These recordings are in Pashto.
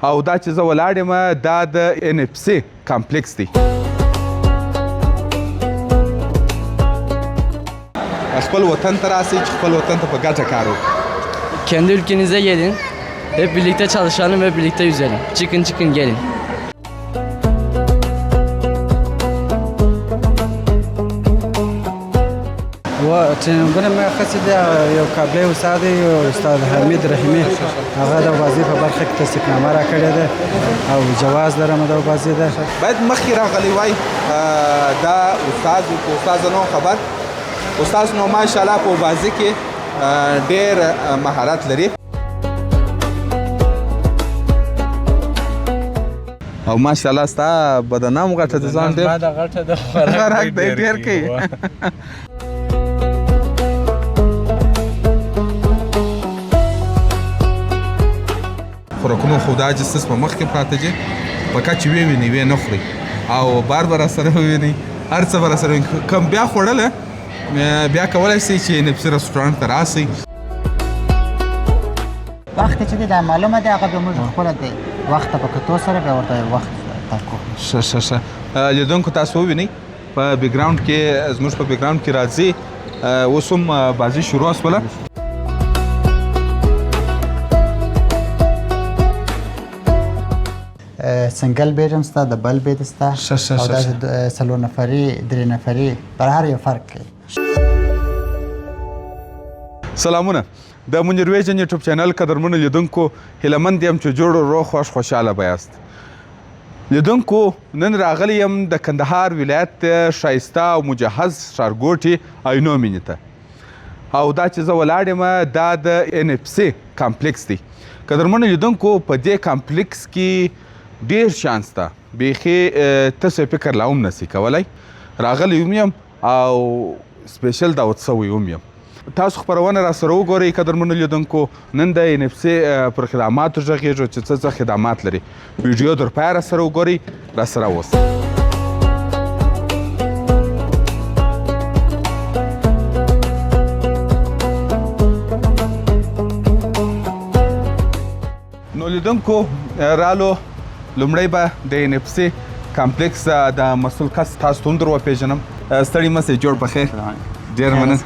او دا چې زه ولاړ یم دا د NFC کمپلیکس دی. خپل وطن ته راسئ چې خپل وطن ته په ګټه کار وکړو. Kendi ülkenize gelin. Hep birlikte çalışalım ve birlikte yüzelim. Çıkın gelin. ټریننګونه مې اخیستي دي. یو کابلي استاد دی استاد حمید رحیمي، هغه د اوبازي په برخه کې تصدیقنامه راکړې ده او جواز لرم د اوبازي ده. باید مخکې راغلی وای دا استاد و په استاد نو خبر استاد نو ماشاءالله په اوبازي کې ډېر مهارت لري او ماشاءالله ستا بدنام غټه د ځان ډېر غټه د خوراک ډېر کوي. خوراکونو خو دا جسس په مخ کې پراته دي، پکه چې ویني وی نه خوري او بار سره ویني هر څه به سره کم بیا خوړله بیا کولی شئ چې NFC رستورانت ته راسئ. وخت چې دا معلومه ده هغه به موږ خپله د وخت په کتو سره بیا ورته وخت ټاکو. ښه لیدونکو تاسو ووینئ په بیکګراونډ کې زموږ په بیکګراونډ کې راځي اوس هم بازي شروع شوله. سنگل بیډ هم شته، ډبل بیډ شته او داسې څلور نفري درې نفري پر هر یو فرق کوي. سلامونه د منیر ویژن یوټیوب چینل قدرمنو لیدونکو هیلهمند یم چې جوړ روغ خوښ خوشحاله به یاست. لیدونکو نن راغلی یم د کندهار ولایت ښایسته او مجهز ښارګوټي عینو مینې ته او دا چې زه ولاړ یم دا د NFC کمپلیکس دی. قدرمنو لیدونکو په دې کمپلیکس کې ډېر شیان شته، بیخي تاسو فکر لا هم نسئ کولی. راغلی هم یم او سپیشل دعوت سوی هم یم. تاسو خپرونه راسره وګورئ قدرمنو لیدونکو. نن د NFC پر خدماتو غږیږو چې څه خدمات لري. ویډیو در پای راسره وګورئ، راسره اوسئ. نو لیدونکو رالو لومړی به د NFC کمپلیکس د مسؤل کس تاسو ته هم در وپېژنم. ستړي مه سئ، جوړ په خیر. ډېر مننه،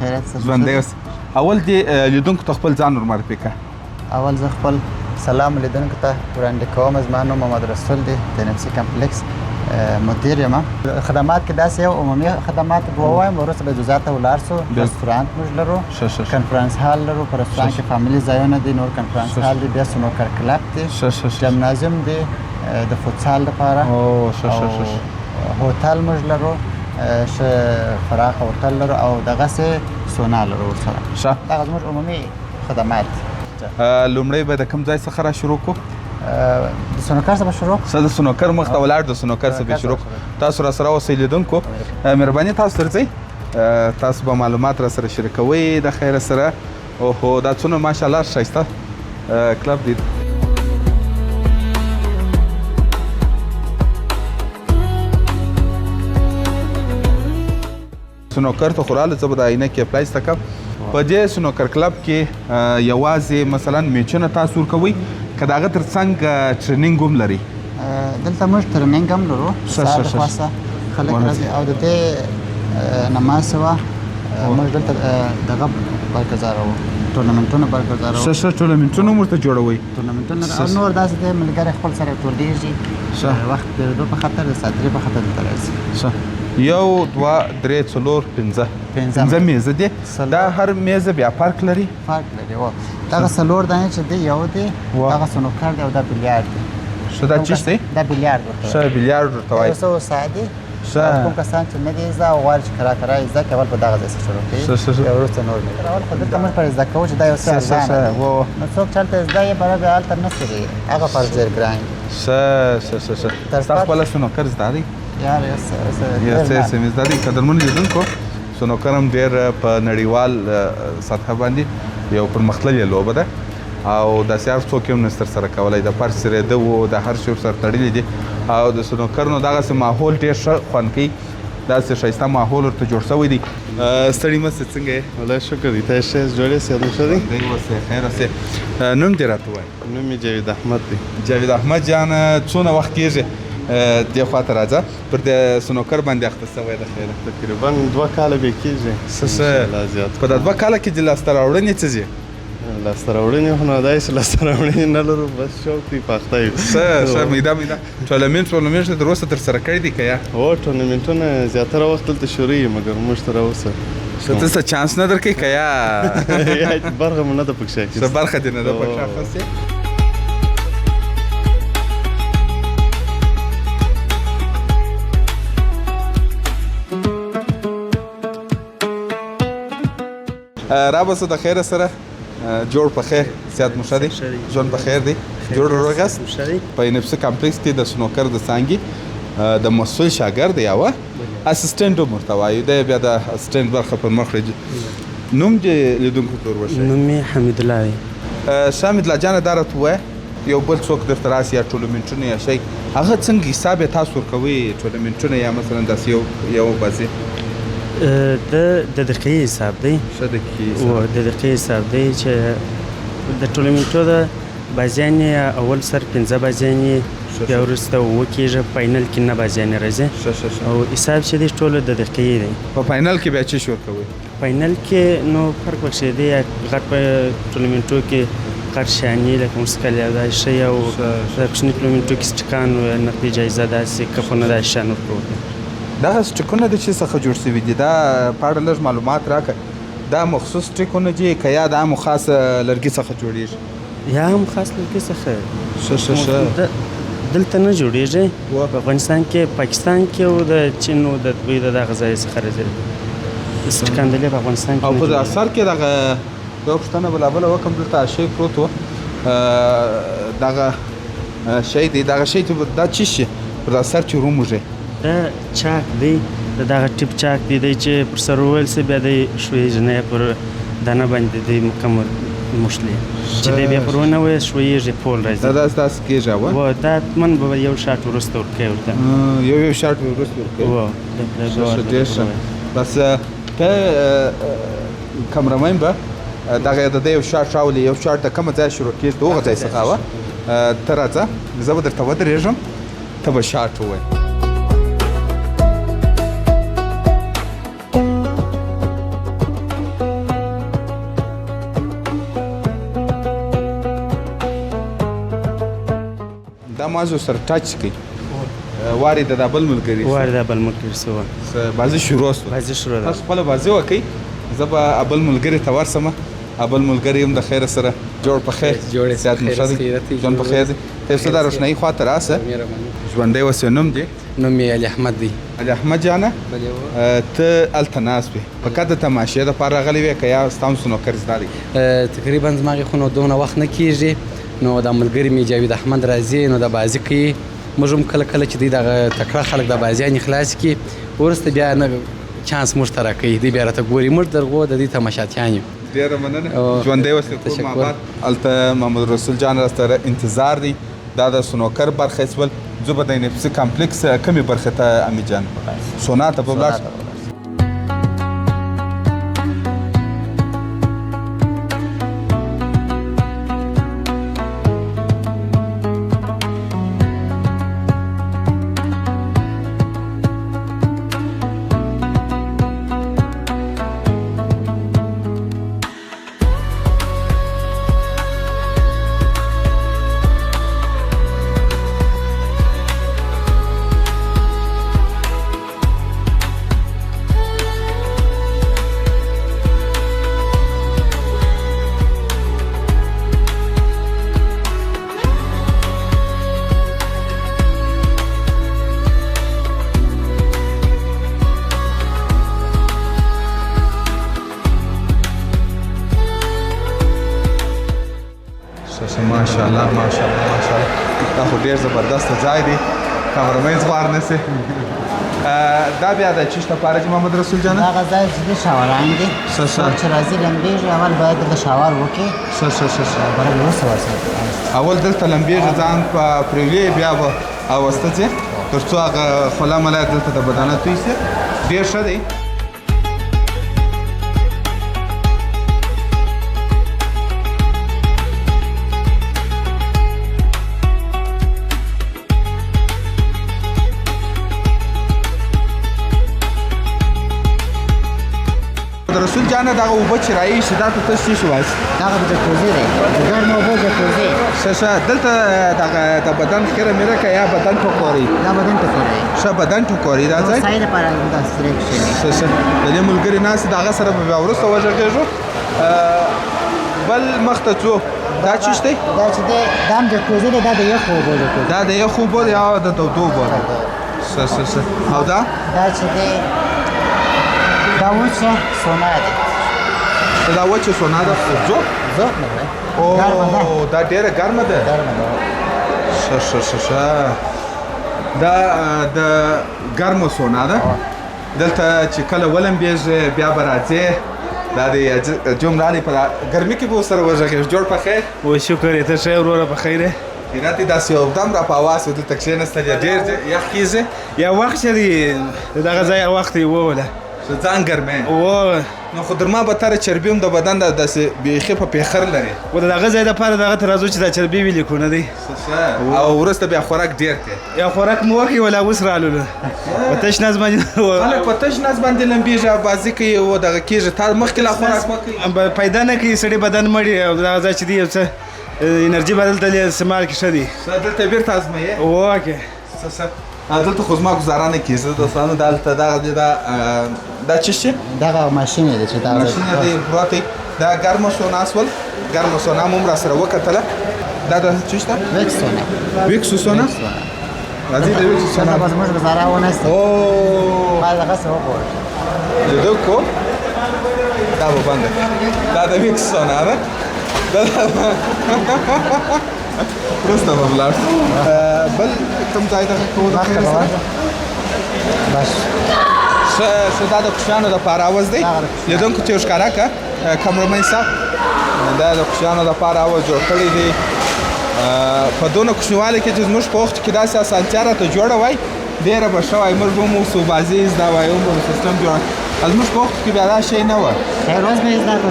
ژوندی اوسئ. اول دې لیدونکو ته خپل ځان ور معرفي کړه. اول زه خپل سلام لیدونکو ته وړاندې کوم. زما نوم محمد رسول دی، د NFC کمپلیکس مدیر یم. خدمات کې داسې یو عمومي خدمات ووایم، وروسته به جزات ته ولاړ سو. رستورانت موږ لرو، کنفرانس هال لرو، په رستورانت کې فامیلي ځایونه دي، نور کنفرانس هال دی، بیا سنوکر کلب دی، جمنازیوم دی د فوتسال لپاره، هوټل موږ لرو، فراخ هوټل لرو او دغسې سونا لرو ورسره. دغه زموږ عمومي خدمات. لومړی به د کوم ځای څخه را شروع کړو؟ د سنوکر څخه شروع. د سنوکر مخ ته ولاړ، د سنوکر څخه شروع. تاسو راسره اوسئ لیدونکو. مهرباني تاسو درځئ، تاسو به معلومات راسره شریکوئ د خیره سره. اوهو دا څونه ماشاءالله ښایسته کلب دی. سنوکر ته خو راله، زه به د عینه کې اپلای زده کړم. په دې سنوکر کلب کې یوازې مثلا میچونه تاسو ورکوئ که د هغه تر څنګ ټریننګ هم لري؟ دلته موږ ټریننګ هم لرو، سهار د خواسته خلک راځي او د دې نه ما سوا موږ دلته دغه برګزاروو، ټورنمنټونه برګزاروو. ښه ټورنمنټونه هم ورته جوړوئ؟ ټورنمنټونه او نور داسې دی، ملګري خپل سره ټولېږي، وخت تېرېدو په خاطر، د ساترې په خاطر دلته راځي. یو دوه درې څلور پنځه میزه دي. دا هر میزه بیا فرق لري؟ فرق لري. دغه څلور دانې چې دی، یو دی دغه سنوکر دی او دا بیلیارډ دی. ښه دا چیز دی؟ دا بیلیارډ ورته وایي. ښه بیلیارډ ورته وایي. یو څه وسایل دي. کوم کسان چې نه دي زده او غواړي چې کرای زده کړي، اول په دغه ځای څخه شروع کوي، بیا وروسته نور نه. اول خو دلته موږ پر زده کوو چې دا یو څه ارزانه دی، نو څوک چې هلته زده یې برابر هلته نه سي، هغه فرض ډېر ګران دی. ښه ستا خپله سنوکر زده دی؟ یو څه مې زده دی. قدرمنو لیدونکو سنوکر هم ډېر په نړیوال سطحه باندې یو پرمختللې لوبه ده او داسې هر څوک یې هم نشي ترسره کولی. د فرش سرېده و، د هر شي ورسره تړلي دي او د سنوکر نو دغسې ماحول ډېر ښه خوند کوي. داسې ښایسته ماحول ورته جوړ شوی دی ستړي مه سې څنګه یې والله شکر دی تاسو ښه یاست جوړ یاست صحت مو ښه دی دی اوسې خیر اوسې نوم دې راته ووایه نوم مې جاوید احمد دی جاوید احمد جان څونه وخت کېږي دې خواته راځه پر دې سنوکر باندې اخته شوی د خیره تقریبا 2 کاله به کېږي څه زیات په دا 2 کاله کې د لاسته راوړنې څه دي لاسته راوړنې خو نو داسې لاسته راوړنې نه لرو بس شوق دی پاخته یو څه میده ټورنمنټ تر اوسه ترسره کړی دی که یا هو ټورنمنټونه زیاتره وخت دلته شروع وي مګر موږ تر اوسه ته څه چانس نه درکوي که یا برخه مو نه ده پکښې څه برخه دې نه ده پکښې اخیستې را بسه د خیره سره جوړ په خیر صحت مو ښه دی ژوند په خیر دی جوړ روغ یاست په NFC کمپلیکس کې د سنوکر د څانګې د مسؤل شاګرد یوه اسسټنټ هم ورته وایو دی بیا د اسسټنټ برخه پر مخ نوم دې لیدونکو ته ور وښایي نوم مې حمید الله دی ښه حمیدالله جانه دا راته ووایه یو بل څوک درته راسي یا ټورنمنټونه یا شی هغه څنګه حساب یې تاسو ورکوئ ټورنمنټونه یا مثلا داسې یو بازي د دقیقې حساب دی ښه دقیقې او د دقیقې حساب دی چې د ټورنمنټو د بازیان اول سر 15 بازیان بیا وروسته 7 کېږي فاینل کې 9 بازیان راځي او حساب چې دی ټولو د دقیقې دی په فاینل کې بیا څه شي ورکوئ فاینل کې نو فرق پکښې دی غټ په ټورنمنټو کې غټ شیانې لکه موسیقل یا داسې شی او د کوچني ټورنمنټو کې سټکان نقدي جایزه داسې کپونه داسې شیان ورکوو دغه سټکونه د چی څخه جوړ شوي دي دا په اړه لږ معلومات راکړه دا مخصوص سټکونه دي که یا د عامو خاص لرګي څخه جوړیږي یا هم خاص لرګي څخه ښه دلته نه جوړیږي په افغانستان کې پاکستان کې او د چین او د دوی د دغه ځای څخه راځي سټکان دلې په افغانستان کې او په اثر کې دغه یو پوښتنه بله وکړم دلته شی پروت و دغه شی دی دغه شی دا څه شي پر اثر چې روموږي دا چاک دی دغه ټیپ چاک دی چې پر سر وویل سي بیا دی ښویېږي نه پر دانه باندې دی مکمل مشلي چې دی بیا پر ونه وایي ښویېږي پول راځي دا داسې کېږي دا حتمن به یو شاټ وروسته ورکوي ورته یو شاټ وروسته ورکوي ډېر ښه بس ته کمرمین به دغه د یو شاټ راولي یو شاټ د کومه ځای شروع کېږي د هغه ځای څخه ته راځه زه به درته ودرېږم ته به شاټ ووایې دا مازو سره ټاچ کوي واري د بل ملګري سوه بازي شروع شوه تاسو خپله بازي وکئ زه به بل ملګري ته ورسمه بل ملګري هم د خیره سره جوړ په خیر صحت مو ښه دی ژوند په خیر دی ته یو څه د روښنایي خواته راسه ژوندی اوسې نوم دی نوم یې علي احمد دی علي احمد جانه ته هلته ناست وې په کده تماشې دپاره راغلی وې که یا ستا هم سنوکر زده دی تقریبا زما خو نو دومره وخت نه کېږي نو دا ملګري مې جاوید احمد راځي نو دا بازي کوي موږ هم کله کله چې دوی دغه تکړه خلک د بازیانې خلاص کړي وروسته بیا نه چانس موږ ته راکوي دوی بیا راته ګوري موږ درغو د دوی تماشاتیان یو ډېره مننه ژوندی اوسې ټول ماباد هلته محمد رسول جان راسره انتظار دی دا د سنوکر برخه شول زه به د NFC کمپلیکس کومې برخې ته امید جان سونا ته به ولاړ ماشاءالله ماشاءالله دا خو ډېر زبردست ځای دی کامرمین ځوار نه سي دا بیا د چیش لپاره چې محمد رسول جان دا غځای چې د شاوران دي ښه چې راځي لمبېږي اول باید د شاور وکړي ښه برابر وروسته ورسره اول دلته لمبېږي ځان په پریولې بیا به اوسته ځې تر څو هغه خوله مله دلته د بدانه توی سي ډېر ښه دی رسول جان دغه اوبه چې رایشي دا ته تاسو څه وایي دغه د جکوزي دی د ګرمو اوبو جکوزي ښه دلته دغه د بدن خیره میره که یا بدن ټوکوري دا بدن ټوکوري ښه بدن ټوکوري دا ځای ساید لپاره دا سټریک شي ښه د دې ملګري ناست دغه سره به بیا وروسته وژغېږو بل مخ ته ځو دا چیش دی دا چې دی دا هم جکوزي دی دا د یخو اوبو جکوزي دا د یخو اوبو دی یا د تودو اوبو دی ښه او دا چې دی دا وچه سونا دی دا وچه سونا ده زو نه دی او دا ډېره ګرمه ده ښه دا د ګرمو سونا ده دلته چې کله ولمبېږي بیا به راځې دا د جمرالي په ګرمي کې به ورسره وژغېږي جوړ په خیر و شکر ته ښه وروره په خیر خیرات دې داسې یو دم را په اواز و دلته کښېنستل یا ډېر یخ کېږي یا وخت چې دی دغه ځای وخت یې ووله ځان ګرمې و نو خو در ما بهتره چربي هم د بدن داسې بیخي په پیخر لري و د دغه ځای دپاره دغه ته راځو چې دا چربي ویلې کو نه دی او وروسته بیا خوراک ډېر دی یا خوراک مو وکړي ولا اوس راللو په تش ناز باندې خلک په تش ناز باندې لمبېږي او بازي کوي و دغه کېږي تا مخکې لا خوراک مه کوي پیدا نه کوي سړي بدن مړي او دغه ځای چې دی یو څه انرژي به دلته استعمال کې ښه دی دلته بیرته ازمویې اوکې دلته خو زما ګزاره نه کېږي دوستانو دلته دغه دا څه شي دغه ماشین دی چې دا ماشین دی پروت دا ګرمه سونا سول ګرمه سونا مو را سره وکتله دا د څه شته ویکس سونا راځي د ویکس سونا بس موږ گزاره ونه است او ما دغه څه وګورم دغه کو دا و باندې دا د ویکس سونا ده پرسته به ولاړ بل کوم ځای ته کوو د خیر سره بس ښه دا د کوچیانو دپاره اواز دی لیدونکو ته یې ښکاره کړه کمرمن صاحب دا د کوچیانو دپاره اواز جوړ کړی دی په دونه کوچنیوالي کې چې زموږ په وخت کې داسې اسانتیا راته جوړه وای ډېره به ښه وای موږ به مو سوبازي زده وایو به سیسټم جوړ زموږ په وخت کې بیا دا شی نه وه خیر اوس مې زده کړو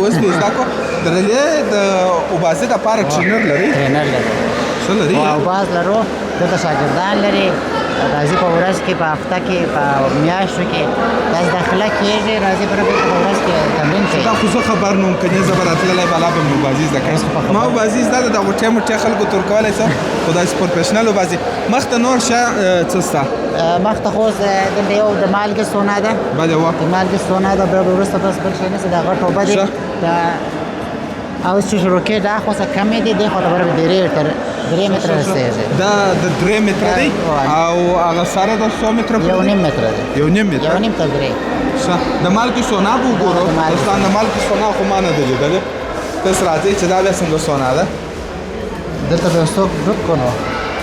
اوس مې زده کړو د رلې د اوبازي دپاره ټرینر لري ښه لري او باز لرو دلته شاګردان لري راځي په ورځ کې په هفته کې په میاشتو کې داسې داخله کېږي راځي برابر په ورځ کې تمرین کوي دا خو زه خبر نه وم که نه زه به راتللی بلا به مې اوبازي زده کړم ما اوبازي زده ده د غوټۍ موټۍ خلکو تور کولی شم خو داسې پروفیشنل اوبازي مخته نور شه څه شته مخته خو اوس دلته یو د مالګې سونا ده بله وا د مالګې سونا ده بیا به وروسته بس بل شی نشته دا غټ اوبه دي اوس چې شروع کې دا خو څه کمې دي دی خو ته برابر 3 متره رسېږي دا د 3 متره دی او هغه سره د 100 متره یو نیم متره دی یو نیم متره یو نیم تر 3 د مالګې سونا به وګورو دوستان د مالګې سونا خو ما نه ده لیدلې تاسو راځئ چې دا بیا څنګه سونا ده دلته به څوک ډوب کړو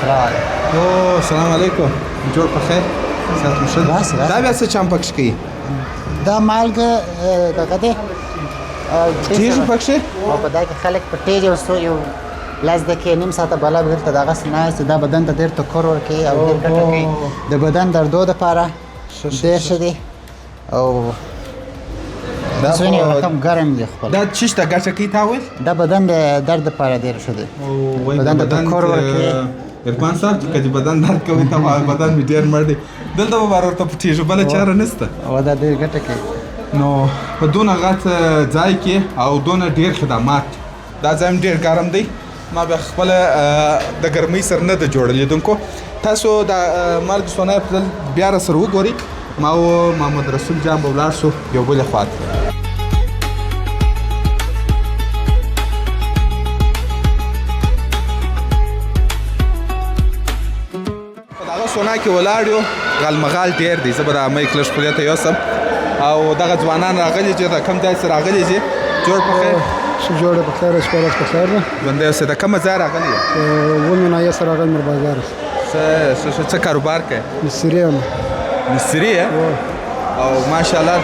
راغلی او سلام علیکم جوړ په خیر سات مو ښه دا بیا څه چم پکښ کوي دا مالګه دغه دی تیږ پکښې او په دا کې خلک په تیږ یو لاس دقیقې نیم ساعته بلا به دلته دغسې ناست دا بدن ته ډېر ټکور ورکوي او ډېر ګټه کوي د بدن دردو دپاره ډېر ښه دی او څونه رقم ګرم دی خپل دا څه شته ګټه کوي تا ویل دا بدن د درد دپاره ډېر ښه دی بدن ته ټکور ورکوي عرفان صاحب چې کله بدن درد کوي ته بدن مې ډېر مړ دی دلته به ورته پټېږو بله چاره نشته او دا ډېر ګټه کوي نو په دونه غټ ځای کې او دونه ډېر خدمات دا ځای هم ډېر ګرم دی ما بیا خپله د ګرمۍ سره نه ده جوړه لیدونکو تاسو د مالګې سونا بیا را سره وګورئ ما و محمد رسول جان به ولاړ شو یو بلې خواته په دغه سونا کې ولاړ یو غالمغال ډېر دی زه به د امۍ کلش خولې ته یوسم او دغه ځوانان راغلي چې د کوم ځای څخه راغلي دي جوړ په خیر جوړه په خیر شپه په خیر ده ژوندی اوسې د کومه ځای راغلي یې ونو نایه سره راغلی مر بازار څه کاروبار کوې مستري یم مستري یې او ماشاءالله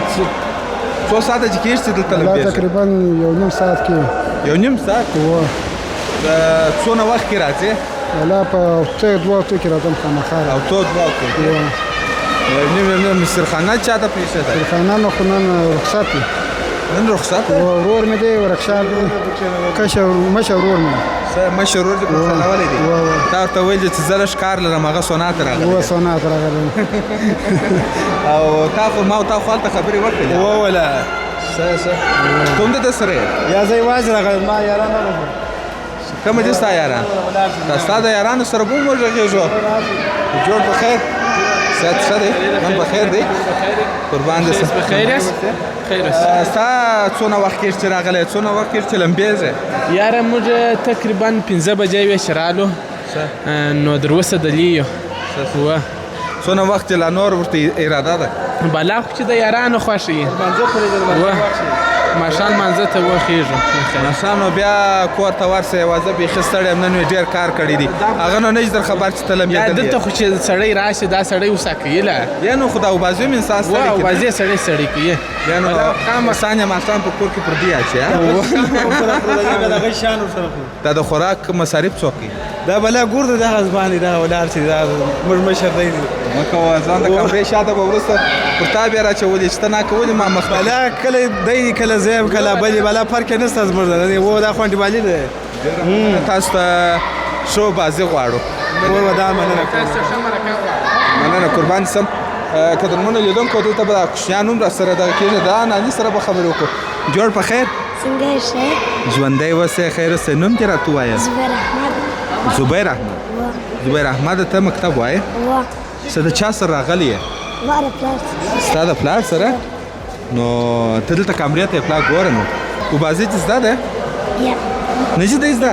څو ساعته چې کېږي چې دلته دا لمبېږي تقریبا یو نیم ساعت کې یو نیم ساعت څونه وخت کې راځې ولا په هفته دوه هفتو کې راځم خامخا او تو دوه هفتو کې نیم مسترخانه چاته پېښه ده خانانو خو نن رخصت دی نن رخصت ورور مې دی ورکشار دی کشر مشر ورور مې مشر ورور دې پرسنولی دی تا ورته ویل چې زه لږ کار لرم هغه سونات راغلی و سونات راغلی او تا خو ما او تا خو هلته خبرې وکړلې ووله کوم د ده سره یې یا زه یوازې راغلم ما یاران نه راغلم کومه دي ستا یاران دا ستا د یارانو سره به وموږغېږو جوړ په خیر صحت ښه دی نن په خیر دی قربان دې شه بخیر یاست خیر است ستا څونه وخت کېږي چې راغلی څونه وخت کېږي چې لمبېږې یاره موږ تقریبا 15 بجې وې چې رالو نو در اوسه دلې یو څونه وخت چې لا نور ورته اراده ده بالا خو چې د یارانو خوښ یي ماښام لمانځه ته وخېږو ماښام نو بیا کور ته ورسې یوازې بیخي ستړی یم نن مې ډېر کار کړی دی هغه نو نه در خبر چې ته لمبېدلی دلته خو چې سړی راشي دا سړی وسه کوي له بیا نو خو دا اوبازي هم انسان ستړی کوي اوبازي سړی کوي بیا نو انسان یې ماښام په کور کې پردي اچي دا د خوراک مصارف څوک کوي دا بلا ګور ده دغه زبانې دغه ولاړ چې دا موږ مشر دی مه کوه ځان د کمرې شاته به وروسته پر تا بیا راچولې چې ته ناکولې ما مخ بلا کله دی کله زه یم کله بلې بلا فرق یې نشته زموږ ده و دا خوندې بالي دی تاسو ته ښه بازي غواړو دا مننه مننه قربان سم قدرمنو لیدونکو دلته به کوچنیان هم راسره دغه کېږي دا ناني سره به خبرې وکړو جوړ په خیر څنګه یې ښه ژوندی اوسې خیر اوسې نوم دې راته ووایه زبیر احمد زبیر احمد ته مکتب وایې څه د چا سره راغلی یې ستا د پلار سره نو ته دلته کامرې ته یې پلار ګوره نو اوبازي دې زده ده نه چې دی زده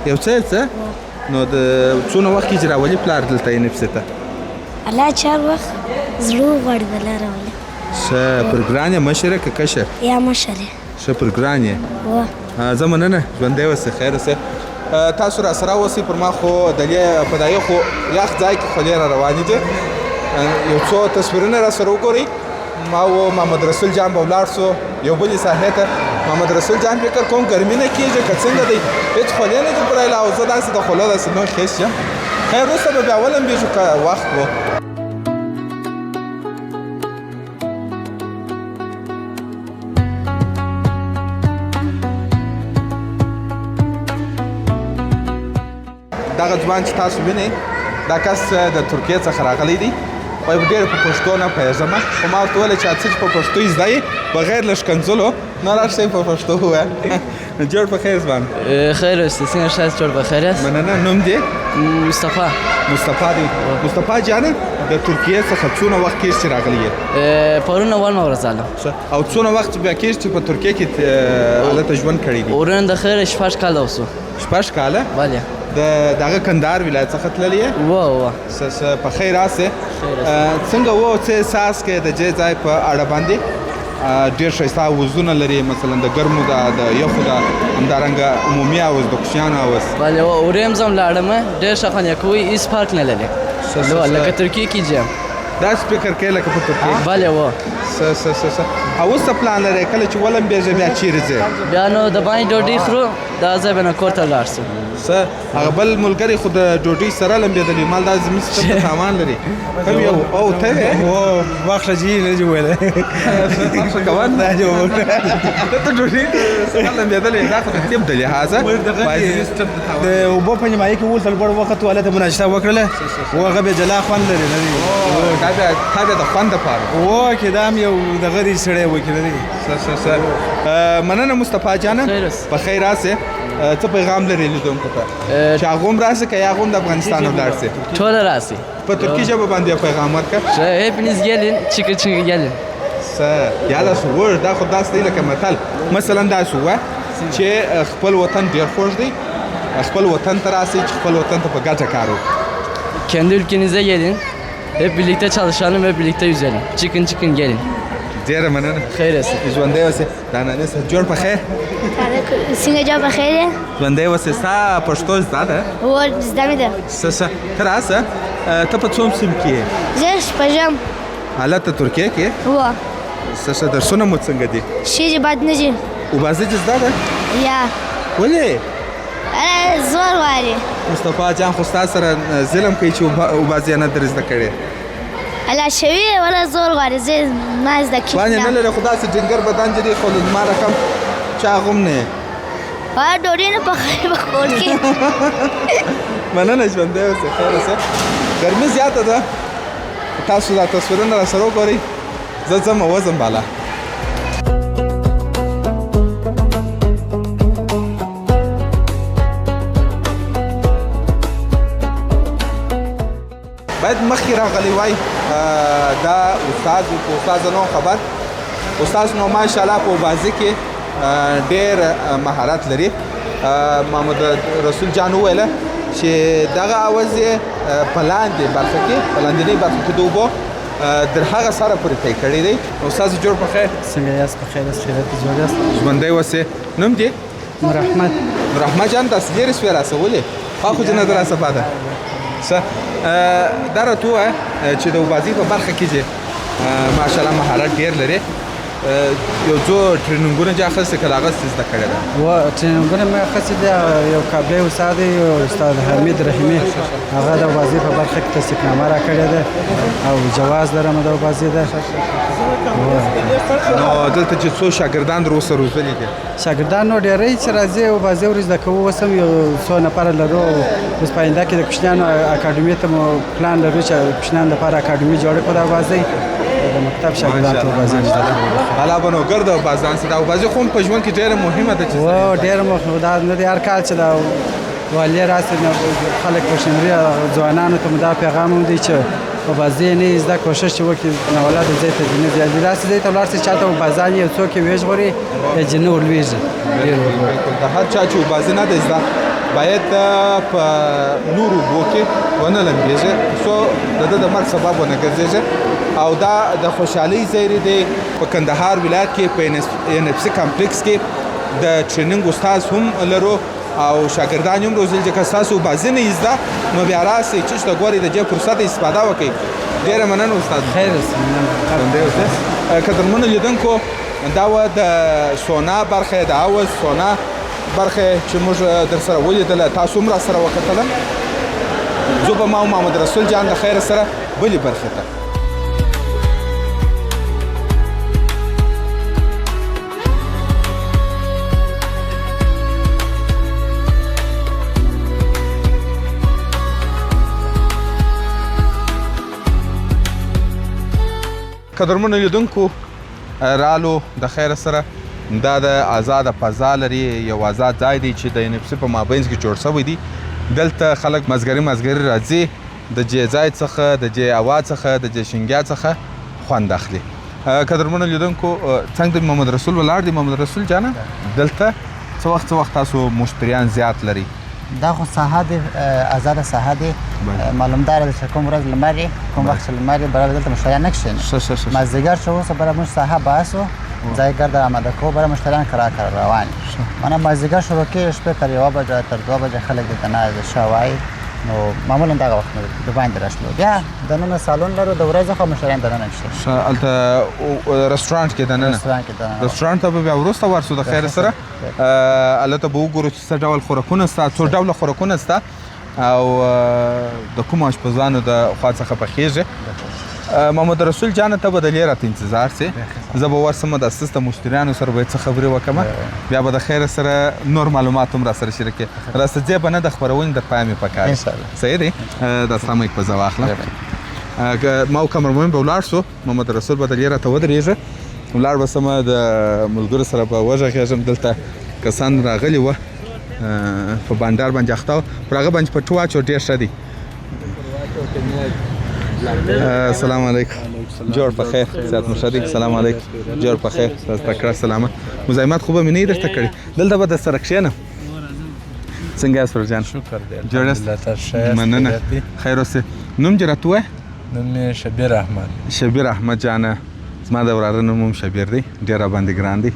یو څه څه نو د څونه وخت کې چې راولي پلار دلته یې نفسې ته الله چار وخت زړه غواړي بله راولي ښه پر ګران یې مشر یې که کشر یا مشر یې ښه پر ګران یې زه مننه ژوندی اوسې خیر اوسې تاسو را سره اوسئ پر ما خو دلې په دایه خو یخ ځای کې خولې را روانې دي یو څو تصویرونه را سره وګورئ ما و محمد رسول جان به ولاړ سو یو بلې ساحې ته محمد رسول جان فکر کوم ګرمي نه کېږي که څنګه دی هېڅ خولې نه دي پرایله او زه داسې د خولو داسې نور خېس یم خیر وروسته به بیا ولمبېږو که وخت و دغه ځوان چې تاسو وینئ دا کس د ترکیې څخه راغلی دی وایي ډېر په پښتو نه پوهېږم خو ما ورته وویل چې څه چې په پښتو یې زده یې بغیر له ښکنځلو نو راشئ په پښتو ووایه جوړ په خیر ځوان خیر اوسې څنګه ښه جوړ په خیر یاست مننه نوم دې مصطفی دی مصطفی جانه د ترکیې څخه څونه وخت کېږي چې راغلی یې پرون اول ورځ راغلم او څونه وخت بیا کېږي چې په ترکیې کې هلته ژوند کړی دی ورن د خیر شپږ کاله اوسو شپږ کاله بله دغه کندهار ولایت څخه تللی یې په خیر راسې څنګه و څه احساس کې د دې ځای په اړه باندې ډېر ښایسته اوازونه لري مثلا د ګرمو ده د یخو ده همدارنګه عمومي اواز د کوچیانو اواز بله وریم زم لاړم ډېر ښه خوند یې کوي هېڅ فرق نه لري لکه ترکیې کې ځم داسې فکر کوې لکه په ترکیې بله و او اوس څه پلان لرې کله چې ولمبېږې بیا چیرې ځې بیا نو د باندې ډوډۍ خورو دا ځای به نه کور ته ولاړ سو هغه بل ملګری خو د ډوډۍ سره لمبېدلی مال دا زموږ څه سامان لري کوم یو او ته یې واخله جي نه دي ویلی ښه کوه ته ډوډۍ سره لمبېدلی دا خو د طب د لحاظه د اوبو په نیمایي کې ولتل ګوړ وخت هلته مناشته وکړله و هغه بیا جلا خوند لري نه دی تا بیا د خوند دپاره و کې دا هم یو دغه دی سړی و کې نه دی مننه مصطفی جانه په خیر راسې څه پیغام لري لیدونکو ته چې هغه هم راسي که یا هغه هم د افغانستان ولاړ سي ټوله راسي په ترکي ژبه باندې پیغام ورکړه hepiniz gelin çıkır gelin یاله سوور دا خو داسې دی لکه متل مثلا داسې ووایه چې خپل وطن ډېر خوږ دی خپل وطن ته راسئ چې خپل وطن ته په ګټه کار وکړو kendi ülkenize gelin hep birlikte çalışalım ve birlikte yüzelim çıkın gelin ډېره مننه خیر اوسې ژوندی اوسې دا نانې سره جوړ په خیر څنګه جوړ په خیر یې ژوندی اوسې ستا پښتو زده ده زده مې ده ته راسه ته په څوم صنف کې یې؟ زه شپږم. هلته ترکیه کې؟ هو. څه درسونه مو څنګه دي؟ ښې بد نه دي. اوبازي دې زده ده؟ یا. ولې؟ زور غواړي. مصطفی جان خو ستا سره ظلم کوي چې اوبازي نه در زده کړې. الله شوي ولا زور غواړي زه ما زده کړم. باندې نه لري خو داسې ډینګر بدن چې دی خو زما رقم چاغ هم نه یې. ډوډۍ نه پخوي په کور کې. مننه ژوندی اوسې خیر اوسې. ګرمي زیاته ده. تاسو دا تصویرونه راسره وګورئ. زه ځم او وځم بالا. باید مخکې راغلی وای دا استاد و په استاد نو خبر استاد نو ماشاءالله په بازي کې ډېر مهارت لري. محمد رسول جان وویله چې دغه اواز یې په لاندې برخه کې په لاندنۍ برخه کې د اوبو در هغه سره پورې طی کړی دی. استاد جوړ په خیر. څنګه یاست؟ په خیر یاست؟ خیریت جوړ یاست؟ ژوندی اوسې. نوم دې؟ نور احمد. نور احمد جان داسې لرې سوې راسه ولې؟ خوا خو جنه در راسه پاته. ښه دا راته ووایه چې د اوبازي په برخه کې چې ماشاءالله مهارت ډېر لري. یو څو ټریننګونه چې اخیستې که د هغه څه زده کړې ده؟ ټریننګونه مې اخیستې دي. یو کابلی استاد دی استاد حمید رحیمي هغه د اوبازي په برخه کې تصدیقنامه راکړې ده او جواز لرم د اوبازي ده. نو دلته چې څو شاګردان در اوسه روزلي دي؟ شاګردان نو ډېری چې راځي اوبازي ور زده کوو. اوس هم یو څو نفره لرو. اوس په آینده کې د کوچنیانو اکاډمي ته مو پلان لرو چې کوچنیانو لپاره اکاډمي جوړه کړو د اوبازي. د مکتب شاګردان ته اوبازي زده کوو. حالا به نو ګرده اوبازان سه. دا اوبازي خو په ژوند کې ډېره مهمه ده چې ډېره مهمه ده. نه دی هر کال چې دا والي راسي خلک پښتنري ځوانانو ته دا پیغام هم دی چې اوبازي نه زده کوشش وکړي نه ولادت ځای ته نه دی داسې ځای ته ولاړ شي چې هلته اوبازان یو څوک یې وژغوري یا جنه ورلوېږي. د هر چا چې اوبازي نه دی زده باید په نورو اوبو کې ونه لمبېږي څو د ده د مرګ سبب ونه ګرځېږي. او دا د خوشحالۍ ځای دی. په کندهار ولایت کې په NFC کمپلیکس کې د ټریننګ استاد هم لرو او شاګردان هم روزل چې که ستاسو اوبازي نه زده نو بیا راسئ چې ته ګورئ د دې فرصت استفاده وکړئ. ډېره مننه استاد. خیر قدرمنو لیدونکو دا وه د سونا برخه د اوز سونا برخه چې موږ در سره ولیدله. تاسو هم را سره وکتله. زه به ما او محمد رسول جان د خیر سره بلې برخې ته. قدرمنو لیدونکو رالو د خیر سره دا د آزاده فضا لري. یو آزاد ځای دی چې د NFC په مابینځ کې جوړ شوی دی. دلته خلک مازګري راځي د دې ځای څخه د دې هوا څخه د دې شینګیا څخه خوند اخلي. قدرمنو لیدونکو څنګه د محمد رسول ولاړ دی. محمد رسول جانه دلته څه وخت تاسو مشتریان زیات لري؟ دا خو ساحه دی آزاده ساحه دی. معلومدار ده چې کوم ورځ لمر کوم وخت لمر برابر دلته مشتریان نه کښېني. مازدیګر چې اوس برابر موږ ساحه باسو ځای ګرد آماده کوو برابر مشتریان کرا روان مانه مازدیګر شروع کېږي شپې تر 1 بجه تر 2 بجې خلک دلته نه شوای نو معمولا دغه وخت د باندې راشلو. بیا دننه سالون لرو د ورځې خو مشتریان دننه نشته. هلته رستورانټ کې دننه رستورانټ ته به بیا وروسته ورسو د خیر سره. هلته به وګورو چې څه ډول خوراکونه شته څو ډوله خوراکونه شته او د کومو اشپزانو د خوا څخه پخېږي. محمد رسول جان ته به د لې راته انتظار سي. زه به ورسم د اسسته مشتریانو سره به څه خبرې وکړم بیا به د خیر سره نور معلومات هم را سره شریکې. راسته ځای به نه د خپرونې در پای مې پکار صحیح دی. د اسلام یک په زه واخلم. ما او کمرمن به ولاړ شو. محمد رسول به د لې راته ودرېږي. ولاړ به سمه د ملګرو سره به وغږېږم. دلته کسان راغلي وه په بانډار باندې اخته وو. پر هغه باندې پټو واچو ډېر ښه دی. السلام علیکم. جوړ په خیر. سیادت مشهدی. السلام علیکم. جوړ په خیر. تکړه سلامت. مزاحمت خو به مې نه درته کړي. دلته به د سره کښېنم. څنګه یاست ورجان؟ شکر دی. جوړ یاست؟ مننه. خیر اوسې. نوم دې راته ووایه. نوم مې شبیر احمد. شبیر احمد جانه زما د وراره نوم هم شبیر دی. ډېر راباندې ګران دی.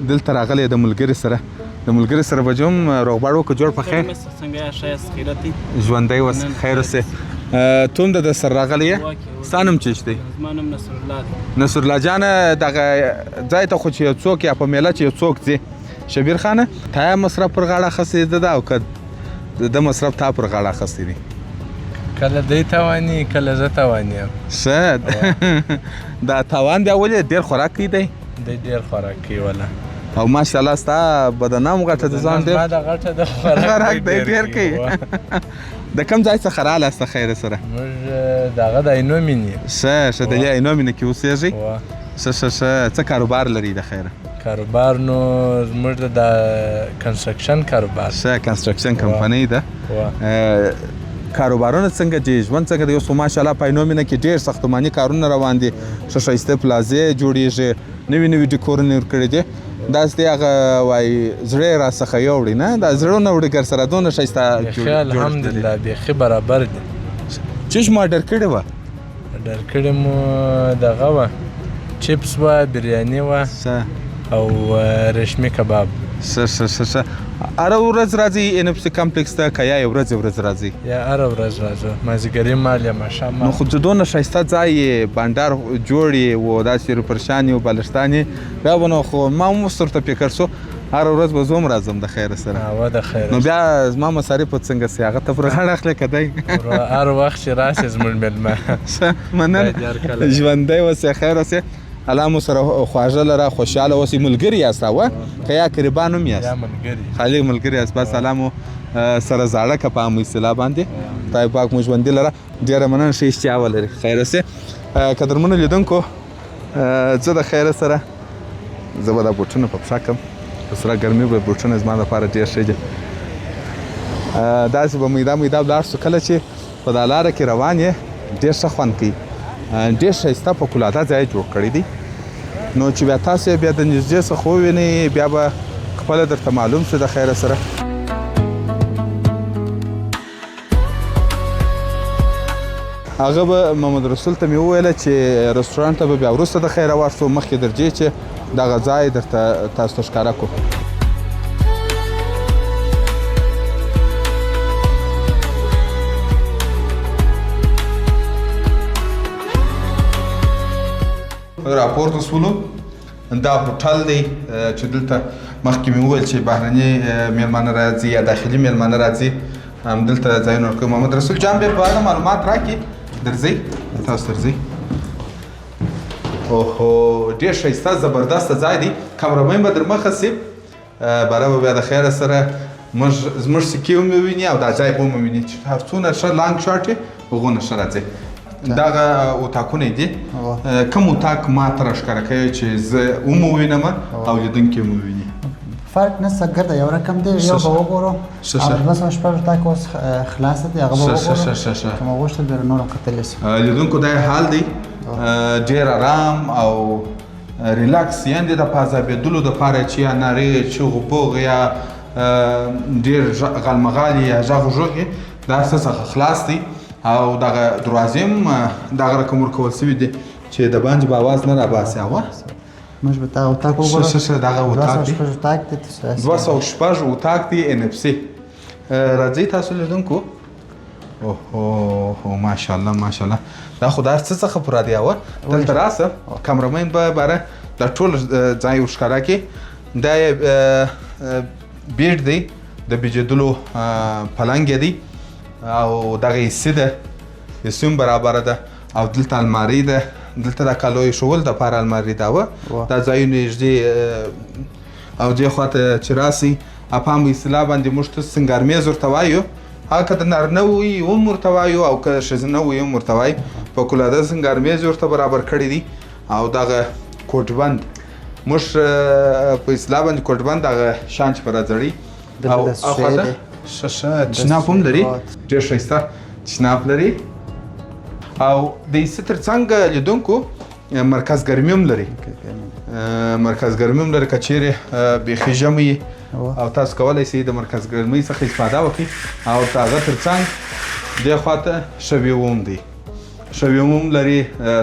دلته راغلی د ملګري سره د ملګري سره به جو هم روغبړ وکړو جوړ په خیر څنګه یې ښه یاست خیرت دی ژوندی اوس خیر اوسې ته هم د سره راغلی یې ستا نوم چیش دی زما نوم نصرالله دی نصرالله جانه دغه ځای ته خو چې یو څوک یا په میله چې یو څوک ځي شبیر خانه تا مصرف پر غاړه اخیستی ده او که د مصرف تا پر غاړه اخیستی دی کله دی تواني کله زه تواني یم ښه دا تاوان بیا ولې ډېر خوراک کوي دی دی ډېر خوراک کوي وله او ماشاءالله ستا بدنام غټه د ځان زما د غټه د خوراک دی ډېر کوي د کوم ځای څخه راغلاست خیر سره موږ دغه د عینو مینې ښه د دې عینو مینې کې اوسېږئ ښه څه کاروبار لري د خیره کاروبار نو زموږ د کنسټرکشن کاروبار ښه کنسټرکشن کمپنۍ ده کاروبارونه څنګه دي ژوند څنګه دی اوس ماشاءالله په عینو مینه کې ډېر ساختماني کارونه روان دي ښه ښایسته پلازې جوړېږي نوي نوي ډیکورونه ورکړي دي داسې دی هغه وایي زړه یې راڅخه یوړي نه دا زړه نه وړي ګر سره دونه ښایسته بیخي الحمدلله بیخي برابر دي چیش مو اډر کړې وه اډر کړې مو دغه وه چپس وه بریاني وه او رشمي کباب ښه هره ورځ راځي ان اف سي کمپلیکس ته که یا یو ورځ راځي یا هره ورځ راځو مازدیګري مال یا ماښام نو خو دونه ښایسته ځای یې بانډار جوړ یې و داسې روپرشان یې و بالښتان یې بیا به نو خو ما هم اوس ورته فکر شو هره ورځ به زه هم راځم د خیره سره د خیره نو بیا زما مصارف به څنګه سي هغه ته پر غاړه اخلې که دی هر وخت چې راسې زموږ مېلمه مننه ژوندی اوسې خیر اوسې الله مو سره خواږه لره خوشحاله اوسئ ملګري یاست اوه که یا قریبان هم یاست خالي ملګري یاست بس الله مو سره زاړه که په عامو اصطلاح باندې خدای پاک مو ژوندي لره ډېره مننه ښه اشتها ولري خیر اوسې قدرمنو لیدونکو زه د خیره سره زه به دا بوټونه په پښه کړم په سره ګرمي به بوټونه زما دپاره ډېر ښه دي داسې به میده ولاړ شو کله چې په دا لاره کې روان یې ډېر ښه خوند کوي ډېر ښایسته فوقالعاده ځای جوړ کړی دی نو چې بیا تاسو بیا د نږدې څخه ووینئ بیا به خپله درته معلوم شو د خیره سره هغه به محمد رسول ته مې وویله چې رستورانت ته به بیا وروسته د خیره ورسو مخکې درځې چې دغه ځای درته تاسو ته ښکاره کړو راپورته سولو دا هوټل دی چې دلته مخکې مې وویل چې بهرني میلمانه راځي یا داخلي میلمانه راځي همدلته ځایونه ورکوي محمد رسول جان بیا په اړه معلومات راکړي درځئ تاسو درځئ اوهو ډېر ښایسته زبردسته ځای دی کامرمین به در مخه سي باره به بیا د خیره سره زموږ سکې هم وویني او دا ځای به هم وویني چې هر څونه ښه لانګ شاټ یې هغونه ښه راځئ دغه اتاقونه دي کوم اتاق ما ته راښکاره کوي چې زه هم ووینم او لیدونکي هم وویني فرق نشته ګرده یو رقم دی یو به وګورو او 214 اتاق اوس خلاص دی هغه به وګورو که مو غوښتل بیا نور هم کتلی شي لیدونکو دا حال دی ډېر آرام او ریلاکس یعنې د پازابېدلو دپاره چې یا نارې چغو بوغ یا ډېر غالمغال یا غږ وږغ دا هر څه څخه خلاص دی او دغه دروازې هم دغه رقم ورکول شوي دي چې د باندې به اواز نه راباسي هغه موږ به دغه اتاق وګورو دغه اتاق دی 206 اتاق دی 206 اتاق دی ان اف سي راځئ تاسو لیدونکو اوهو ماشاءالله ماشاءالله دا خو دا هر څه څخه پوره دی اوه دلته راسه کامرمین به باره دا ټول ځای ورښکاره کړي دا بیډ دی د بیجېدلو پلنګ دی او دغه ایسي ده ایسي هم برابره ده او دلته المارۍ ده دلته د کالو ایښول دپاره المارۍ ده وه دا ځایونه نږدې او دې خواته چې راسئ په عامه اصطلاح باندې موږ ته سنګارمیز ورته وایو هغه که د نارینه وي هم ورته وایو او که ښځینه وي هم ورته وایو فوقالعاده سنګارمیز ورته برابر کړی دي او دغه کوټبند موږ په اصطلاح باندې کوټبند دغه شان چې په راځړي او اخواته تشناب هم لري ډېر ښایسته تشناب لري او د ایسي تر څنګ لیدونکو مرکز ګرمي هم لري مرکز ګرمي هم لري که چیرې بیخي ژمی او تاسو کولی شئ د مرکز ګرمۍ څخه استفاده وکړئ او د هغه تر څنګ دې خواته شویو هم دی شویم هم لري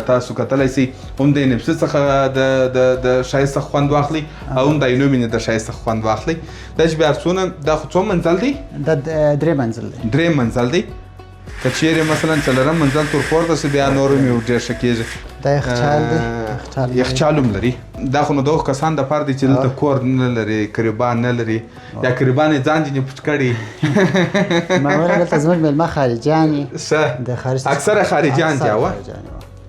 تاسو کتلی سئ هم د NFC څخه د ښایست څخه خوند واخلئ او هم د ایلومینې د ښایست څخه خوند واخلئ دا چې بیا عکسونه دا خو څو منزل دی؟ دا 3 منزل دی. 3 منزل دی. که چیرې مثلا څلورم منزل تر پورته سي بیا نور هم یو ډېر ښه کېږي. دا یخچال دی. یخچال هم لري. دا خو نو د هغو کسانو دپاره دی چې دلته کور نه لري، قریبان نه لري یا قریبان یې ځان ځینې پټ کړي. معمولا دلته زموږ میلمه خارجیان یي. اکثره خارجیان دي اوه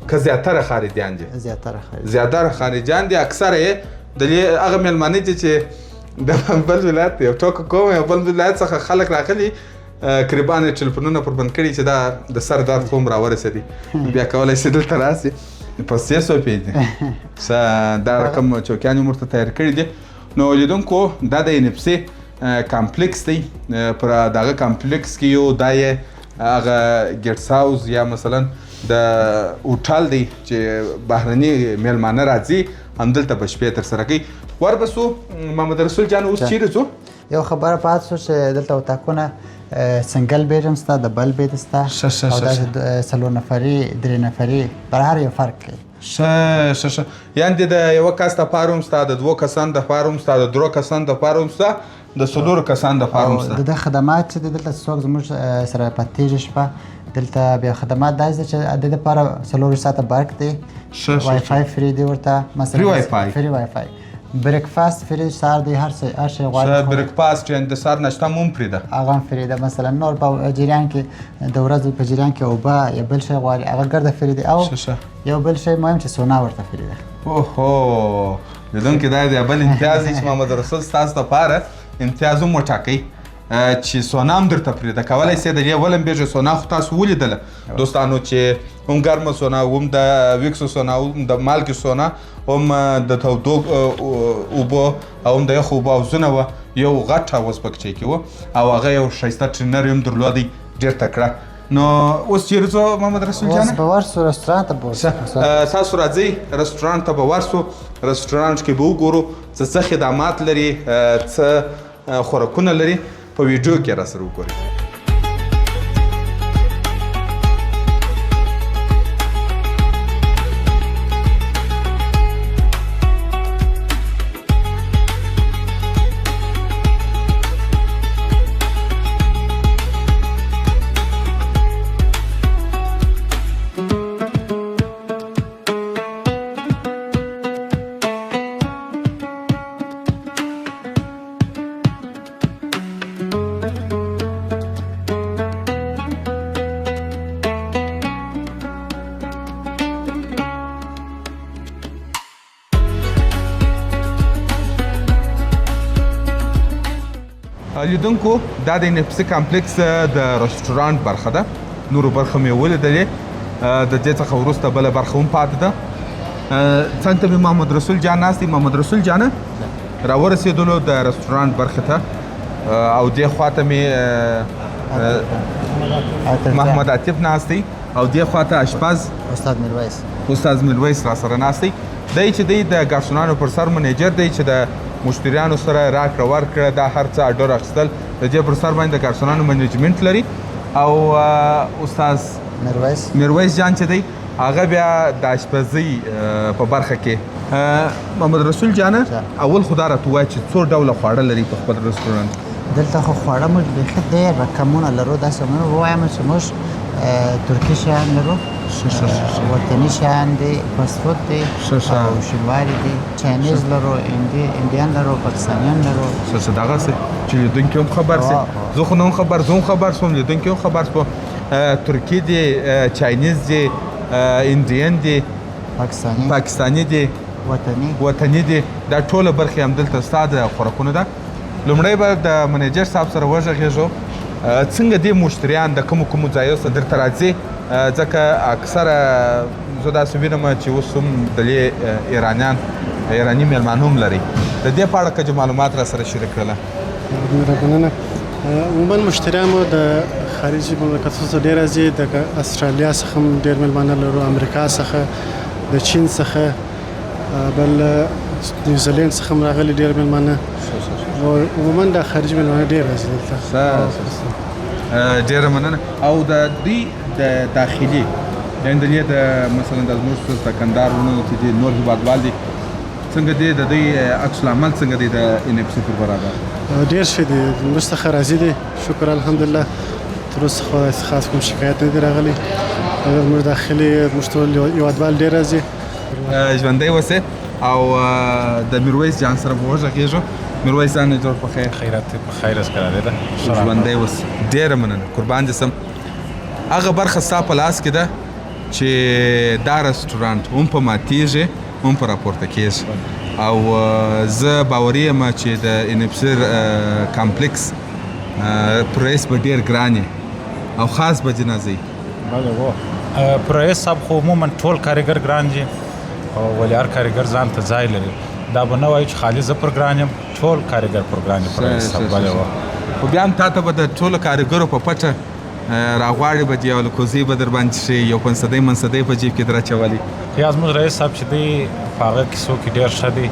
که زیاتره خارجیان دي؟ زیاتره خارجیان دي. اکثره یې د هغه میلمانه دي چې د بل ولایت یو ټوکه کوم یو بل ولایت څخه خلک راغلي قریبان یې ټلیفونونه پر بند کړي چې دا د سر درد خو هم راورسېدي بیا کولی شي دلته راسي په 300 پیږي دا رقم چوکیان یې ورته تیار کړي دي. نو لیدونکو دا د NFC کامپلیکس دی. پر دغه کامپلیکس کې یو دا یې هغه ګیټس هاوس یا مثلا د هوټل دی چې بهرني میلمانه راځي همدلته به شپې ترسره کوي. وربسو محمد رسول جان اوس چیرې ځو؟ یو خبره پاتې شو چې دلته اتاقونه سنګل بیډ هم شته، ډبل بیډ شته او داسې 4 نفري 3 نفري پر هر یو فرق کوي. ښه یعنې د یوه کس دپاره هم شته، د 2 کسانو دپاره هم شته، د 3 کسانو دپاره هم شته، د 4 کسانو دپاره هم شته. د خدمات چې دلته څوک زموږ سره په تېږه شپه دلته بیا خدمات داسې ده چې د دپاره 4 ساعته برق دی، وای فای فری دی ورته مثلا فری وای فای، بریکفاست فری سهار دی هر شی غواړي. بریکفاست یعنې د سهار ناشته هم فری ده؟ هغه هم فری ده. مثلا نور په جریان کې د ورځې په جریان کې اوبه یا بل شی غواړي هغه ګرده فری دی. او یو بل شی مهم چې سونا ورته فری ده. اوهو لیدونکي دا د بل امتیاز دی چې محمد رسول ستاسو دپاره امتیاز هم وټاکئ چې سونا هم درته پرېږده. کولی سئ د دې ولمبېږي سونا خو تاسو ولیدله دوستانو چې هم ګرمه سونا هم د ویکسو سونا هم د مالګې سونا هم د تودو اوبو او هم د یخو اوبو حوضونه وه. یو غټ حوض پکې کې وه او هغه یو ښایسته ټرینر هم درلودی ډېر تکړه. نو اوس چیرې ځو محمد رسول جانه؟ اوس به ورسو رستورانت ته به تاسو راځئ رستورانت ته به ورسو. رستورانت کې به وګورو څه خدمات لري، څه خوراکونه لري. په ویډیو کې را سره وګورئ. لیدونکو دا د NFC کمپلیکس د رستورانت برخه ده. نورو برخه مې ولیدلې، د دې څخه وروسته بله برخه هم پاتې ده. څنګ ته مې محمد رسول جان ناست دی. محمد رسول جانه راورسېدلو د رستورانت برخې ته او دې خواته مې محمد عاطف ناست دی او دې خواته اشپز استاد میرویس را سره ناست دی. دی چې دی د ګارسونانو پر سر منیجر دی چې د مشتریانو سره راکړه ورکړه دا هر څه اډر اخیستل د دې پر سر باندې د ګارسونانو منیجمنټ لري. او استاد میرویس جان چې دی هغه بیا د اشپزۍ په برخه کې. محمد رسول جانه اول خو دا راته ووایه چې څو ډوله خواړه لري په خپل رستورانت؟ دلته خو خواړه موږ بیخي ډېر رقمونه لرو. داسې ووایم چې موږ ترکي شیان لرو، وطني شیان دي، فاست فود دي او شینواري دي، چاینیز لرو، انډیان لرو، پاکستانیان لرو. دغسې چې لیدونکي هم خبر سي. زه خو نه هم خبر، زه هم خبر سوم، لیدونکي هم خبر سوه. ترکي دي، چاینیز دي، انډین دي، پاکستاني دي، وطني دي. دا ټوله برخې همدلته ستا د خوراکونو ده. لومړی به د منیجر صاحب سره وغږېږو څنګه دې مشتریان د کومو ځایو څخه درته راځي، ځکه اکثره زه داسې وینم چې اوس هم دلې ایراني میلمان هم لري. د دې په اړه که معلومات را سره شریک کړله. مننه. عموما مشتریان مو د خارجي مملکتونو څخه ډېر راځي. د استرالیا څخه هم ډېر میلمانه لرو، امریکا څخه، د چین څخه، بل نیوزیلینډ څخه هم راغلي ډېر میلمانه. عموما د خارجي میلمانه ډېر راځي دلته. ډېره مننه. او د دوی د داخلي یعنې د دې د مثلا د زموږ د کندهار ورونه چې دي نور هېوادوال دي څنګه دی د دوی عکس العمل څنګه دی د NFC پر برابر؟ ډېر ښه دي موږ څخه راضي دي شکر الحمدلله تر اوسه خو خاص کوم شکایت نه دی راغلی زموږ داخلي زموږ ټول هېوادوال ډېر راضي ژوندی اوسې او د میرویس جان سره به وغږېږو. میرویس جان جوړ په خیر خیرات په خیر اسکراله ده ژوندی اوس. ډېره مننه قربان دې سم. هغه برخه ستا په لاس کې ده چې دا رسټورانټ هم په ماتېږي هم په راپورته کېږي او زه باوري یم چې د NFC کمپلیکس پرایس به ډېر ګران او خاص به جنازه پرایس صاحب خو عموما ټول کارګر ګران دي ولې هر کارګر ځان ته ځای لري دا به نه وایي چې خالي زه پر ګران یم ټول کارګر پر ګران دي پرایس صاحب خو بیا هم تا ته به د ټولو کارګرو په پټه راغواړي به دي او لکوزۍ به در باندې شي یو پنسدۍ منسدۍ په جیب کې در اچولي یا زموږ رئیس صاحب چې دی په هغه کیسو کې ډېر ښه دی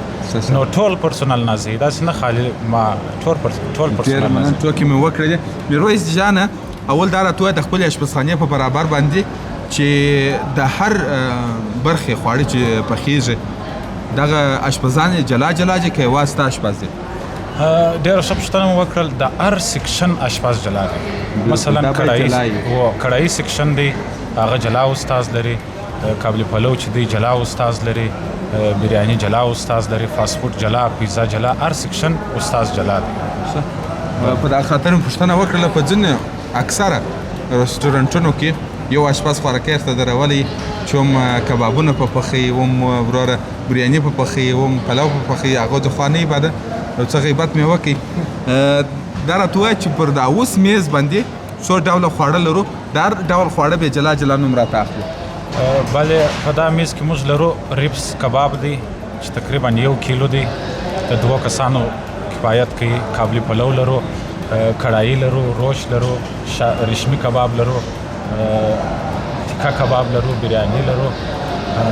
نو ټول پرسونل نازوي داسې نه خالي ما ټول پرسونل نازوي ټوکې مې وکړلې. میرویس جانه اول دا راته ووایه د خپلې اشپزخانې په برابر باندې چې د هر برخې خواړه چې پخېږي دغه اشپزان جلا جلا دي که یوازې ستا اشپز دی؟ ډېره ښه پوښتنه مو وکړل د هر سیکشن اشپز جلا دی مثلا کړایي سیکشن دی هغه جلا استاز لري قابل پلو چې دی جلا استاز لري بریاني جلا استاز لري فاست فود جلا پیزا جلا هر سیکشن استاز جلا دی. په دا خاطر مې پوښتنه وکړله په ځینې اکثره رسټورانټونو کې یو اشپز خوراکي ورته درولی چې هم کبابونه په پخوي هم وروره بریاني په پخوي هم پلو په پخوي هغه د خوا نه عباده یو څه غیبت مې وکړي. دا راته ووایه چې پر دا اوس میز باندې څو ډوله خواړه لرو دا هر ډول خواړه به جلا جلا نوم راته اخلي؟ بلې په دا میز کې موږ لرو ریبس کباب دی چې تقریبا 1 کیلو دی د 2 کسانو کفایت کوي. قابل پلو لرو کړایي لرو روش لرو ریشمي کباب لرو تیکا کباب لرو بریاني لرو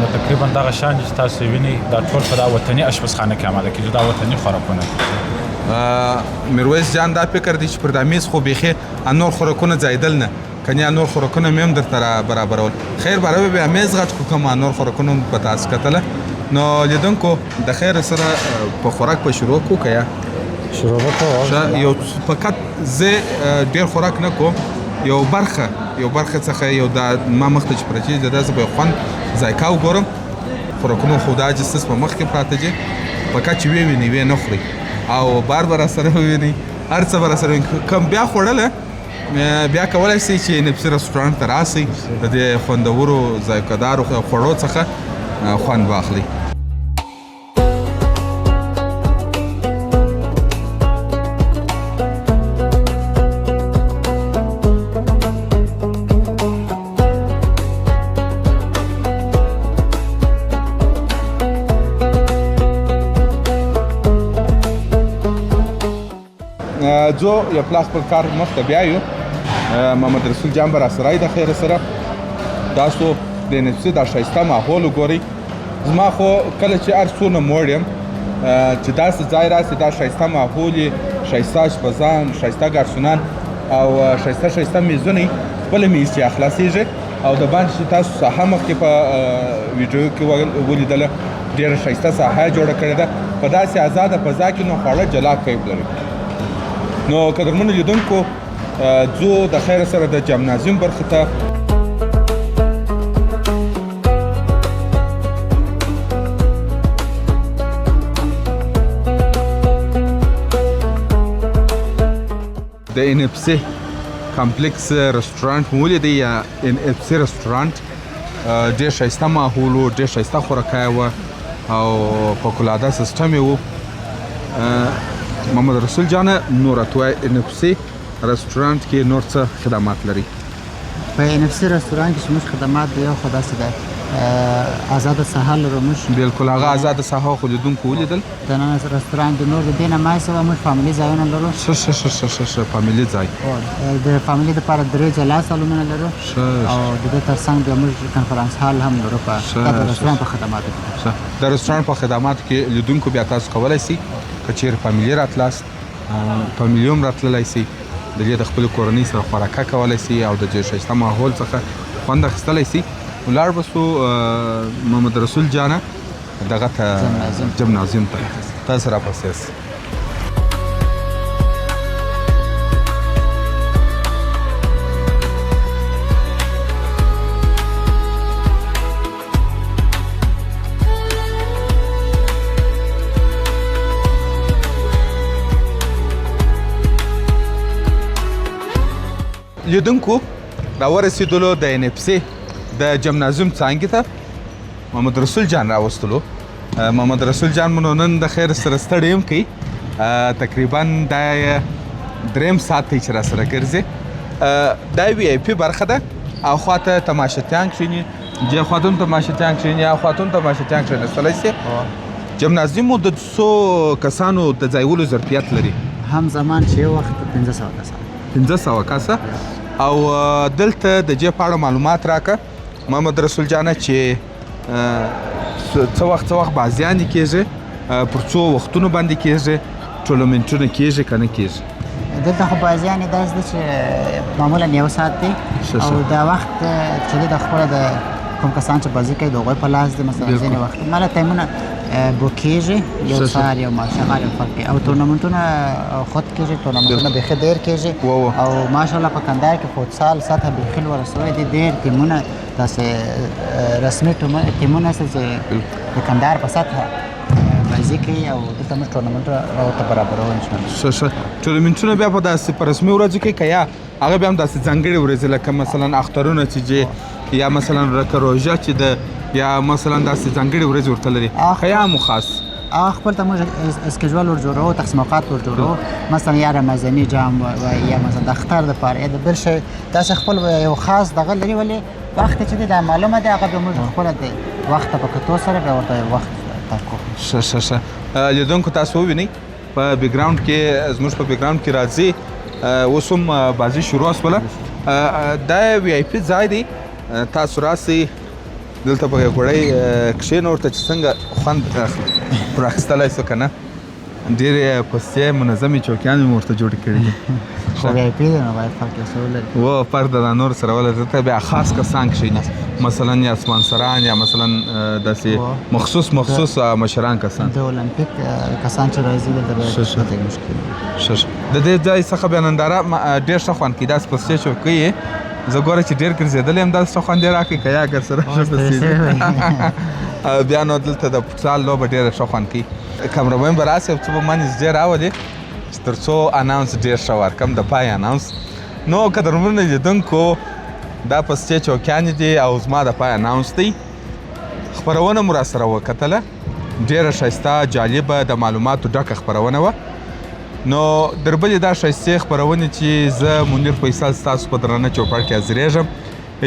نو تقریبا دغه شان چې تاسو وینئ دا ټول په دا وطني اشپزخانه کې عمله کېږي دا وطني خوراکونه. میرویس جان دا فکر دی چې پر دا میز خو بیخي نور خوراکونه ځایدل نه کنیا نور خوراکونه مې هم درته برابرول. خیر باره بیا میز غټ کړو کوم نور خوراکونه به تاسو کتله نو لیدونکو د خیر سره په خوراک په شروع کو که یا شروع وکړو یو فقط زه ډېر خوراک نه کوم یو برخه څخه یو دا ما مخته چې پرچې د داسې به خوند ذایقه وګورم. خوراکونه خو دا چې ستاسو په مخ کې پراته دي فقط چې وینئ ویې نه خورئ او بار به راسره ووینئ هر څه به راسره وینئ. کوم بیا خوړله بیا کولی شئ چې NFC رسټورانټ ته راسئ د دې خوندورو ذایقه دارو خوړو څخه خوند واخلئ. زه یو پلا خپل کار مخ ته بیا یو محمد رسول جان به راسره د خیر سره تاسو د NFC دا ښایسته ماحول وګورئ. زما خو کله چې هر څونه موړ یم چې داسې ځای راسي دا ښایسته ماحول یې ښایسته اشپزان ښایسته ګارسونان او ښایسته میزونه خپله میز چې اخلاصېږي او د باندې چې تاسو ساحه مخکې په ویډیو کې ولیدله ډېره ښایسته ساحه یې جوړه کړې ده په داسې ازاده فضا کې نو خواړه جلا کیف لري. نو قدرمنو لیدونکو ځو د خیر سره د جمنازیوم برخې ته. د NFC کمپلیکس رسټورانټ مو ولیدی یا NFC رسټورانټ ډېر ښایسته ماحول و ډېر ښایسته خوراکای وه او فوق‌العاده سیسټم یې و. محمد رسول جانه نور راته وایه NFC رسټورانټ کې نور څه خدمات لري؟ په NFC رسټورانټ کې چې موږ خدمات دی یو خو داسې ده آزاده ساحه لرو موږ. بلکل هغه آزاده ساحه خو لیدونکو ولیدل. دننه رسټورانټ د نور د دې نه مایسوه موږ فامیلي ځایونه لرو. ښه فامیلي ځای د فامیلي دپاره 3 جلا سالونونه لرو او د دې تر څنګ بیا موږ کنفرانس هال هم لرو په رسټورانټ په خدماتو کې. د رسټورانټ په خدماتو کې لیدونکو بیا تاسو کولی سئ که چیرې فامیلي راتلاست فامیلي هم راتللی سئ د دې د خپلې کورنۍ سره خوراکه کولی سئ او د دې ښایسته ماحول څخه خوند اخیستلی سئ. ولاړ به سو محمد رسول جانه دغه ته جمنازیوم ته تاسو راپسې یاست. لیدونکو راورسېدلو د NFC د جمنازیوم څانګې ته محمد رسول جان راوستلو. محمد رسول جان مو نن د خیر سره ستړی یم کوي، تقریبا دا 3 ساعت چې را سره ګرځي. دا VIP برخه ده، او خواته تماشچیان کښېني، جې خواته هم تماشچیان کښېني، او خواته هم تماشچیان کښېنستلی سي. جمنازیوم مو د 200 کسانو د ځایولو ظرفیت لري. هم زمان چې یو وخت 1500 کسان 1500 کسه. او دلته د جې په اړه معلومات راکړه محمد رسول جانه چې څه وخت بازیانې کېږي، پر څو وختونو باندې کېږي، ټورنمنټونه کېږي که نه کېږي؟ دلته خو بازیانې داسې ده چې معمولا 1 ساعت دی، او دا وخت چې د خپله د کوم کسان چې بازي کوي د هغوی په لاس دی. مثلا ځینې وخت مالا ټایمونه بوک کېږي، یو سهار یو ماښام یو فرق کوي، او ټورنمنټونه خود کېږي، ټورنمنټونه بیخي ډېر کېږي. او ماشاءالله په کندهار کې فوتسال سطح بیخي لوړه سوی دی. ډېر ټیمونه داسې رسمي ټیمونه هسته چې د کندهار په سطحه بازي کوي، او دلته موږ ټورنمنټ ورته برابروو انشاءالله. ټورنمنټونه بیا په داسې په رسمي ورځو کې که یا هغه بیا هم داسې ځانګړې ورځې لکه مثلا اخترونه چې یا مثلا رکه روژه چې د یا مثلا داسې ځانګړې ورځې ورته لري که یا هم خاص خپل ته موږ اسکیجول ورجوړوو، تقسیم اوقات ورجوړوو. مثلا یا رمضاني جام یا مثلا د اختر دپاره یا د بل شی داسې خپل یو خاص دغه لري. ولې وخت چې دی دا معلومه دی، هغه بیا موږ خپله د وخته په کتو سره بیا ورته وخت ټاکو. ښه لیدونکو تاسو ووینئ په بیکګراونډ کې زموږ په بیکګراونډ کې راځي، اوس هم بازي شروع شوله. دا VIP ځای دی، تاسو راسئ دلته په ګوړی کښېنه، ورته چې څنګه خوند پر اخیستلی سو که نه. ډېرې پستې منظمې چوکیانې مو ورته جوړې کړي دي. خو VIP دی نو باید فرق یې څه ولري. و فرق د نور سره ولري. دلته بیا خاص کسان کښېني، مثلا یا سپانسران یا مثلا داسې مخصوص مشران کسان، د اولمپیک کسان چې راځي دلته به مشکل. د دې ځای څخه بیا ننداره ډېر ښه خوند کوي. داسې پستې چوکۍ زه ګوره چې ډېر ګرځېدلی یم، داسې ښه خوند یې راکوي که یا اګر سره ښه پستې بیا نو دلته د فوټسال لوبه ډېره ښه خوند کوي. کمرمین به راسي، څه به ما نږدې راولي چې تر څو اناونس ډېر ښه ورکړم د پای اناونس. نو قدرمنو لیدونکو دا پستې چوکیانې دي او زما د پای اناونس دی. خپرونه مو راسره وکتله، ډېره ښایسته جالبه د معلوماتو ډکه خپرونه وه. نو دربلې دا ښایستې خپرونې چې زه منیر فیصل ستاسو په درانه چوپړ کې حاضرېږم،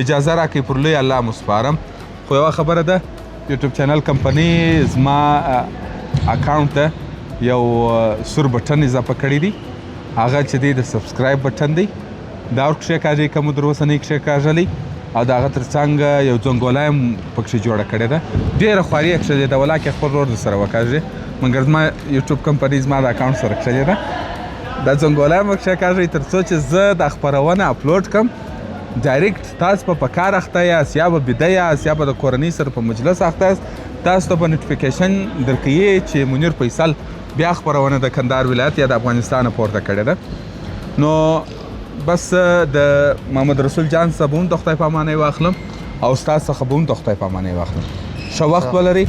اجازه راکړئ پر لوی الله مو سپارم. خو یوه خبره ده، یوټیوب چینل کمپنۍ زما اکاونټ ته یو سور بټن اضافه کړی دی، هغه چې دی د سبسکرایب بټن دی. دا ور کښېکاږئ که مو در اوسه نه یې کښېکاږلی، او د هغه تر څنګ یو ځنګولی هم پکښې جوړه کړې ده. ډېره خواري یې کښلې ده، ولا کې خپل ورور درسره وکاږې، مګر زما یوټیوب کمپنۍ زما د اکاونټ سره کښلې ده. دا ځنګولی هم کښېکاږئ تر څو چې زه دا خپرونه اپلوډ کړم ډایرکټ تاسو په کار اخته یاست یا به بیده یاست یا به د کورنۍ سره په مجلس اخته یاست، تاسو ته به نوټیفیکیشن درکوي چې منیر فیصل بیا خپرونه د کندهار ولایت یا د افغانستانه پورته کړې ده. نو بس د محمد رسول جان څخه به هم د خدای په امانۍ واخلم، او ستاسو څخه به هم د خدای په امانۍ واخلم. ښه وخت ولرئ.